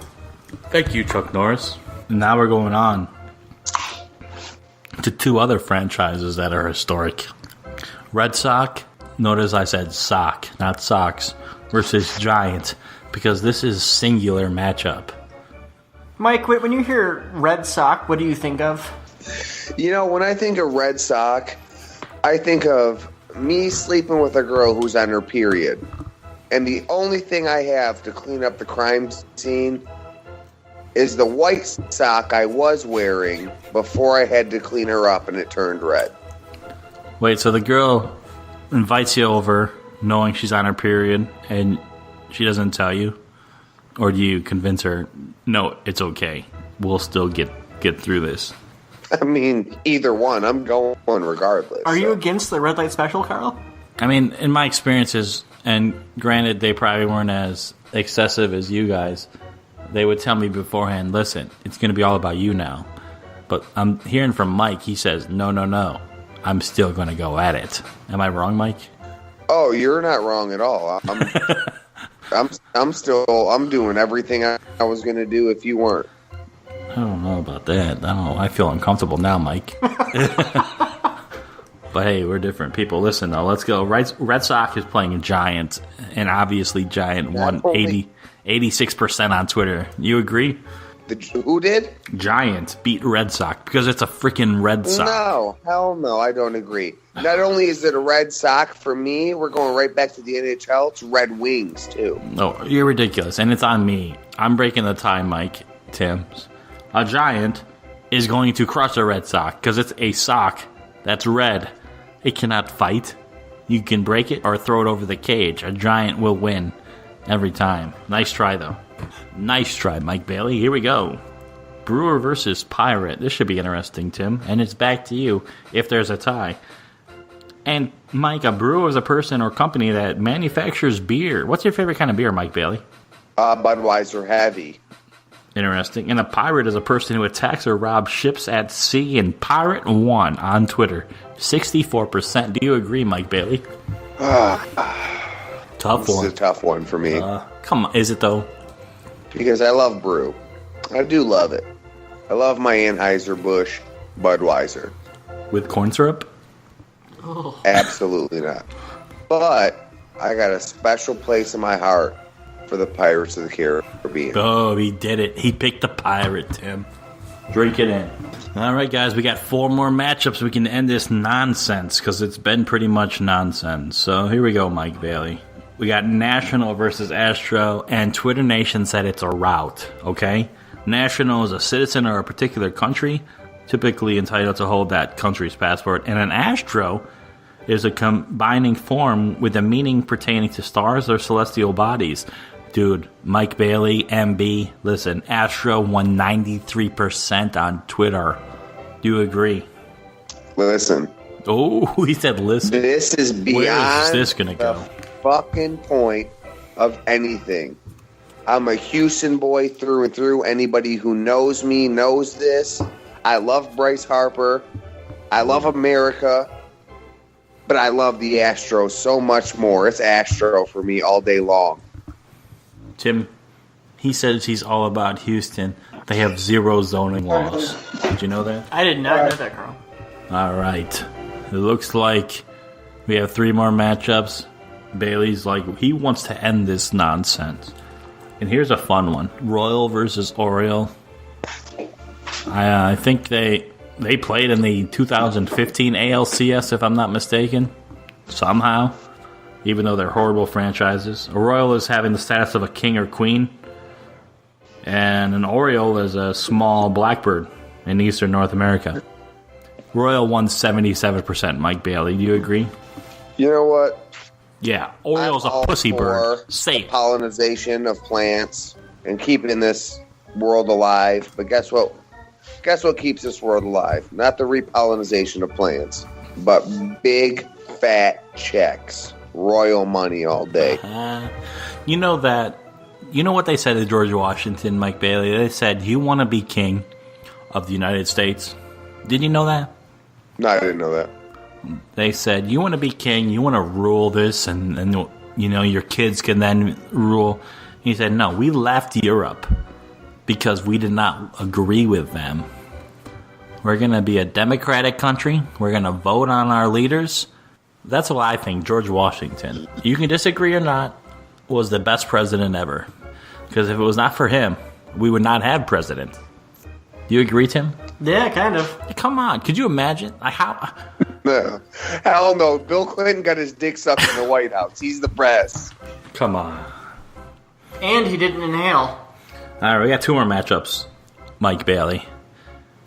Thank you, Chuck Norris. Now we're going on to two other franchises that are historic. Red Sox, notice I said sock, not socks, versus Giants, because this is singular matchup. Mike, when you hear Red Sox, what do you think of? You know, when I think of Red Sox, I think of me sleeping with a girl who's on her period. And the only thing I have to clean up the crime scene is the white sock I was wearing before I had to clean her up and it turned red. Wait, so the girl invites you over knowing she's on her period and she doesn't tell you? Or do you convince her, no, it's okay, we'll still get through this? I mean, either one. I'm going regardless. Are you against the red light special, Carl? I mean, in my experiences, and granted they probably weren't as excessive as you guys, they would tell me beforehand, listen, it's going to be all about you now. But I'm hearing from Mike, he says, no, I'm still going to go at it. Am I wrong, Mike? Oh, you're not wrong at all. I'm doing everything I was going to do if you weren't. I don't know about that. I feel uncomfortable now, Mike. But hey, we're different people. Listen, though, let's go. Red Sox is playing Giant, and obviously Giant won 86% on Twitter. You agree? Who did? Giant beat Red Sox because it's a freaking Red Sox. No, hell no, I don't agree. Not only is it a Red Sox for me, we're going right back to the NHL. It's Red Wings, too. No, you're ridiculous, and it's on me. I'm breaking the tie, Mike. Tim's. A Giant is going to crush a Red Sox because it's a sock that's red. It cannot fight. You can break it or throw it over the cage. A Giant will win every time. Nice try, though. Nice try, Mike Bayley. Here we go. Brewer versus Pirate. This should be interesting, Tim. And it's back to you if there's a tie. And, Mike, a brewer is a person or company that manufactures beer. What's your favorite kind of beer, Mike Bayley? Budweiser Heavy. Interesting. And a pirate is a person who attacks or robs ships at sea. And Pirate won on Twitter. 64%. Do you agree, Mike Bayley? Tough one. This is a tough one for me. Come on. Is it, though? Because I love brew. I do love it. I love my Anheuser-Busch Budweiser. With corn syrup? Oh. Absolutely not. But I got a special place in my heart for the Pirates of the Caribbean. Oh, he did it. He picked the Pirate, Tim. Drink it in. All right, guys, we got 4 more matchups. We can end this nonsense because it's been pretty much nonsense. So here we go, Mike Bayley. We got National versus Astro, and Twitter Nation said it's a rout, okay? National is a citizen or a particular country, typically entitled to hold that country's passport, and an Astro is a combining form with a meaning pertaining to stars or celestial bodies. Dude, Mike Bayley, MB, listen, Astro won 93% on Twitter. Do you agree? Listen, Oh, he said, listen. This is beyond Where is this gonna the go? fucking point of anything. I'm a Houston boy through and through. Anybody who knows me knows this. I love Bryce Harper. I love America. But I love the Astros so much more. It's Astro for me all day long. Tim, he says he's all about Houston. They have 0 zoning laws. Did you know that? I did not know that, Carl. All right. It looks like we have 3 more matchups. Bailey's like, he wants to end this nonsense. And here's a fun one. Royal versus Oriole. I think they played in the 2015 ALCS, if I'm not mistaken. Somehow. Even though they're horrible franchises. A Royal is having the status of a king or queen. And an Oriole is a small blackbird in eastern North America. Royal won 77%, Mike Bailey. Do you agree? You know what? Yeah, Oriole's a pussy bird. Say it. Pollination of plants and keeping this world alive. But guess what? Guess what keeps this world alive? Not the repollination of plants, but big fat checks. Royal money all day. You know what they said to George Washington, Mike Bailey? They said, you want to be king of the United States. Did you know that? No, I didn't know that. They said, you want to be king, you want to rule this, and your kids can then rule. He said, no, we left Europe because we did not agree with them. We're going to be a democratic country. We're going to vote on our leaders. That's what I think. George Washington, you can disagree or not, was the best president ever. Because if it was not for him, we would not have president. Do you agree, Tim? Yeah, kind of. Come on. Could you imagine? No. Hell no. Bill Clinton got his dick sucked in the White House. He's the best. Come on. And he didn't inhale. All right, we got 2 more matchups. Mike Bailey.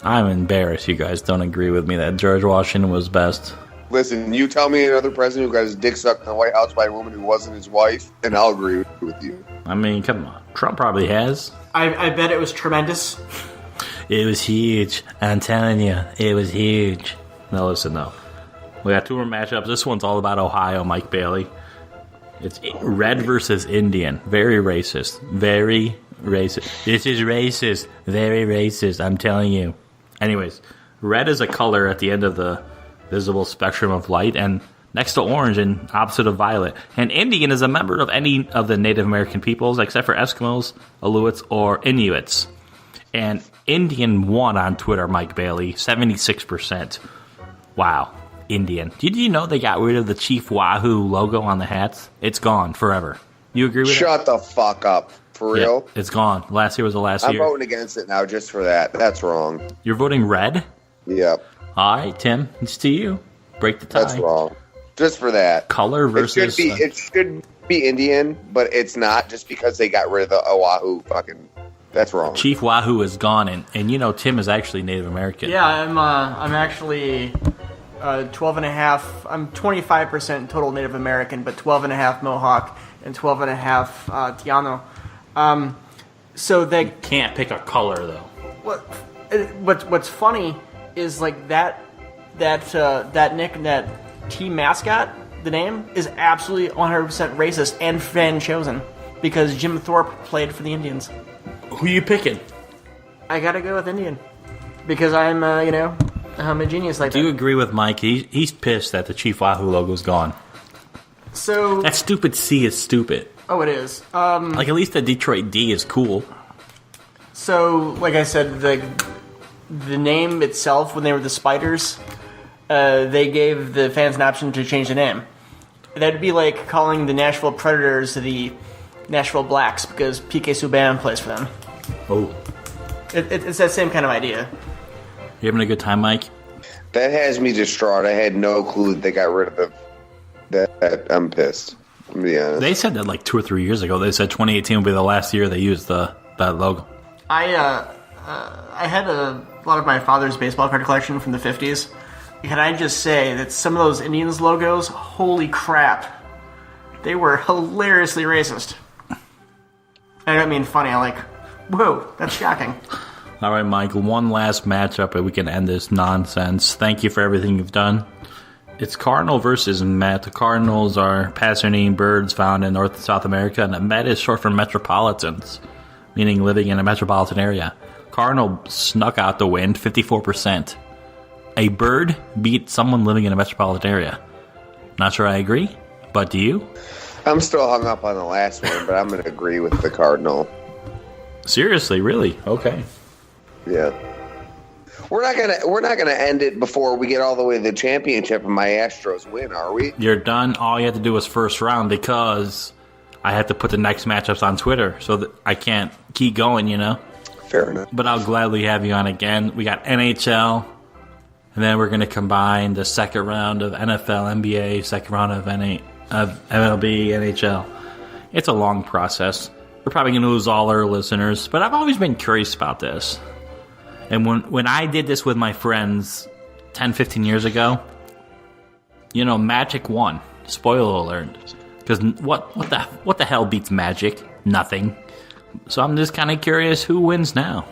I'm embarrassed you guys don't agree with me that George Washington was best. Listen, you tell me another president who got his dick sucked in the White House by a woman who wasn't his wife, and I'll agree with you. I mean, come on. Trump probably has. I bet it was tremendous. It was huge. I'm telling you, it was huge. No, listen, no. We got 2 more matchups. This one's all about Ohio, Mike Bailey. It's red versus Indian. Very racist. Very racist. This is racist. Very racist, I'm telling you. Anyways, red is a color at the end of the visible spectrum of light, and next to orange and opposite of violet. And Indian is a member of any of the Native American peoples except for Eskimos, Aleutians, or Inuits. And Indian won on Twitter, Mike Bailey, 76%. Wow, Indian. Did you know they got rid of the Chief Wahoo logo on the hats? It's gone forever. You agree with that? Shut the fuck up. For real? Yeah, it's gone. Last year was the last year. I'm voting against it now just for that. That's wrong. You're voting red? Yep. All right, Tim, it's to you. Break the tie. That's wrong. Just for that. Color versus... It should be Indian, but it's not just because they got rid of the Oahu fucking... That's wrong. Chief Wahoo is gone, and Tim is actually Native American. Yeah, I'm actually 12.5. I'm 25% total Native American, but 12.5 Mohawk and 12.5 Tiano. So they can't pick a color though. What's funny is like that team mascot, the name is absolutely 100% racist and fan chosen because Jim Thorpe played for the Indians. Who you picking? I gotta go with Indian because I'm I'm a genius like that. Do you agree with Mike? He's pissed that the Chief Wahoo logo's gone. So that stupid C is stupid. Oh, it is. Like at least the Detroit D is cool. So, like I said, the name itself, when they were the Spiders, they gave the fans an option to change the name. That'd be like calling the Nashville Predators the Nashville Blacks because P.K. Subban plays for them. Oh. It's that same kind of idea. You having a good time, Mike? That has me distraught. I had no clue that they got rid of that. I'm pissed. To be honest. They said that like 2 or 3 years ago. They said 2018 will be the last year they used that logo. I had a lot of my father's baseball card collection from the 50s. Can I just say that some of those Indians logos, holy crap, they were hilariously racist. I don't mean funny. I'm like, whoa, that's shocking. All right, Mike, one last matchup and we can end this nonsense. Thank you for everything you've done. It's Cardinal versus Met. The Cardinals are passerine birds found in North and South America, and the Met is short for metropolitans, meaning living in a metropolitan area. Cardinal snuck out the win, 54%. A bird beat someone living in a metropolitan area. Not sure I agree, but do you? I'm still hung up on the last one, but I'm going to agree with the Cardinal. Seriously, really? Okay. Yeah. We're not gonna end it before we get all the way to the championship and my Astros win, are we? You're done. All you have to do is first round because I have to put the next matchups on Twitter, so that I can't keep going, you know? Fair enough. But I'll gladly have you on again. We got NHL, and then we're going to combine the second round of NFL, NBA, second round of MLB, NHL. It's a long process. We're probably going to lose all our listeners, but I've always been curious about this. And when I did this with my friends 10, 15 years ago, you know, Magic won. Spoiler alert. Because what the hell beats Magic? Nothing. So I'm just kind of curious who wins now.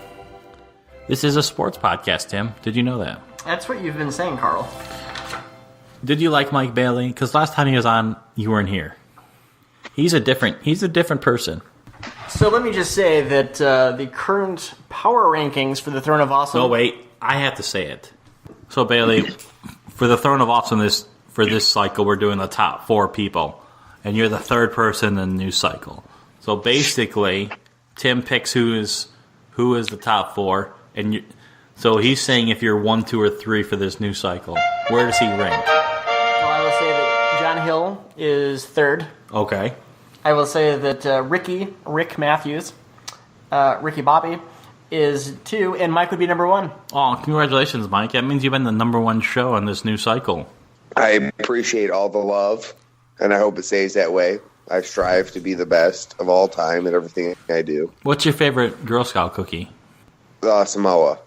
This is a sports podcast, Tim. Did you know that? That's what you've been saying, Carl. Did you like Mike Bayley? Because last time he was on, you weren't here. He's a different person. So let me just say that the current power rankings for the Throne of Awesome... No, wait. I have to say it. So, Bailey, for the Throne of Awesomeness, for this cycle, we're doing the top 4 people. And you're the third person in the new cycle. So, basically, Tim picks who is the top 4. So he's saying if you're 1, 2, or 3 for this new cycle, where does he rank? Well, I will say that John Hill is 3rd. Okay. I will say that Rick Matthews, Ricky Bobby, is 2, and Mike would be number 1. Oh, congratulations, Mike. That means you've been the number 1 show on this new cycle. I appreciate all the love, and I hope it stays that way. I strive to be the best of all time at everything I do. What's your favorite Girl Scout cookie? Samoa.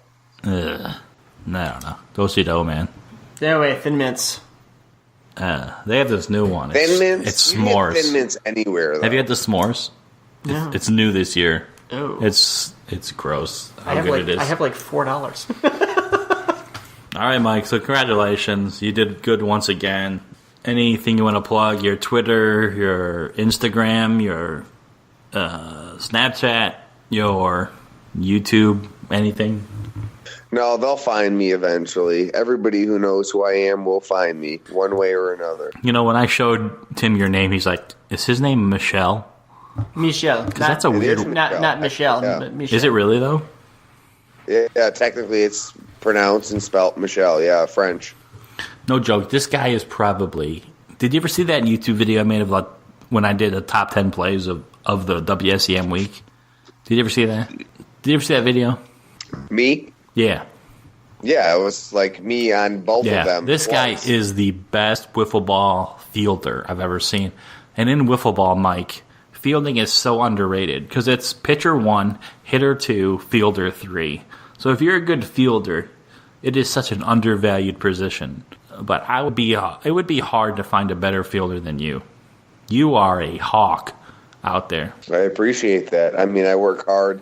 I don't know. Do-si-do, man. No way, Thin Mints. They have this new one. Thin Mints? It's you s'mores. Get Thin Mints anywhere, though. Have you had the s'mores? No. It's new this year. Oh. It's gross how good it is. I have like $4. All right, Mike. So congratulations. You did good once again. Anything you want to plug? Your Twitter, your Instagram, your Snapchat, your YouTube, anything? No, they'll find me eventually. Everybody who knows who I am will find me, one way or another. You know, when I showed Tim your name, he's like, is his name Michel? Michel. Because that's a weird... Not Michelle, Yeah. but Michel. Is it really, though? Yeah, technically it's pronounced and spelt Michelle. Yeah, French. No joke. This guy is probably... Did you ever see that YouTube video I made of when I did a top 10 plays of the WSEM week? Did you ever see that? Did you ever see that video? Me? Yeah. Yeah, it was like me on both of them. This guy is the best wiffle ball fielder I've ever seen. And in wiffle ball, Mike, fielding is so underrated because it's pitcher 1, hitter 2, fielder 3. So if you're a good fielder, it is such an undervalued position. But it would be hard to find a better fielder than you. You are a hawk out there. I appreciate that. I mean, I work hard.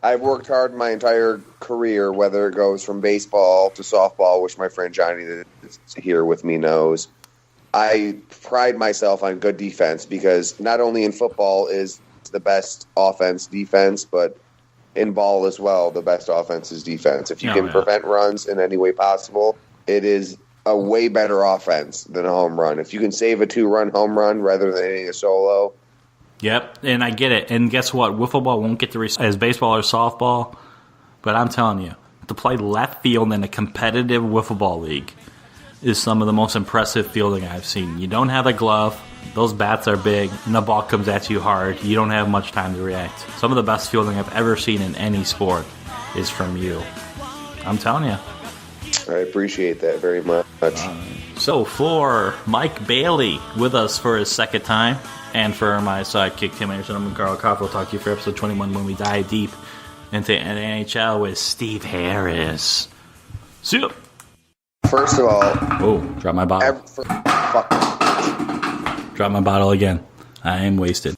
I've worked hard my entire career, whether it goes from baseball to softball, which my friend Johnny that's here with me knows. I pride myself on good defense because not only in football is the best offense defense, but in ball as well, the best offense is defense. If you can prevent runs in any way possible, it is a way better offense than a home run. If you can save a 2-run home run rather than hitting a solo. Yep, and I get it. And guess what? Wiffle ball won't get the as baseball or softball. But I'm telling you, to play left field in a competitive wiffle ball league is some of the most impressive fielding I've seen. You don't have a glove. Those bats are big, and the ball comes at you hard. You don't have much time to react. Some of the best fielding I've ever seen in any sport is from you. I'm telling you. I appreciate that very much. So for Mike Bayley with us for his second time, and for my sidekick Tim Anderson, I'm Carl Koff. We'll talk to you for episode 21 when we dive deep into NHL with Steve Harris. See ya. First of all... Oh, drop my bottle. Drop my bottle again. I am wasted.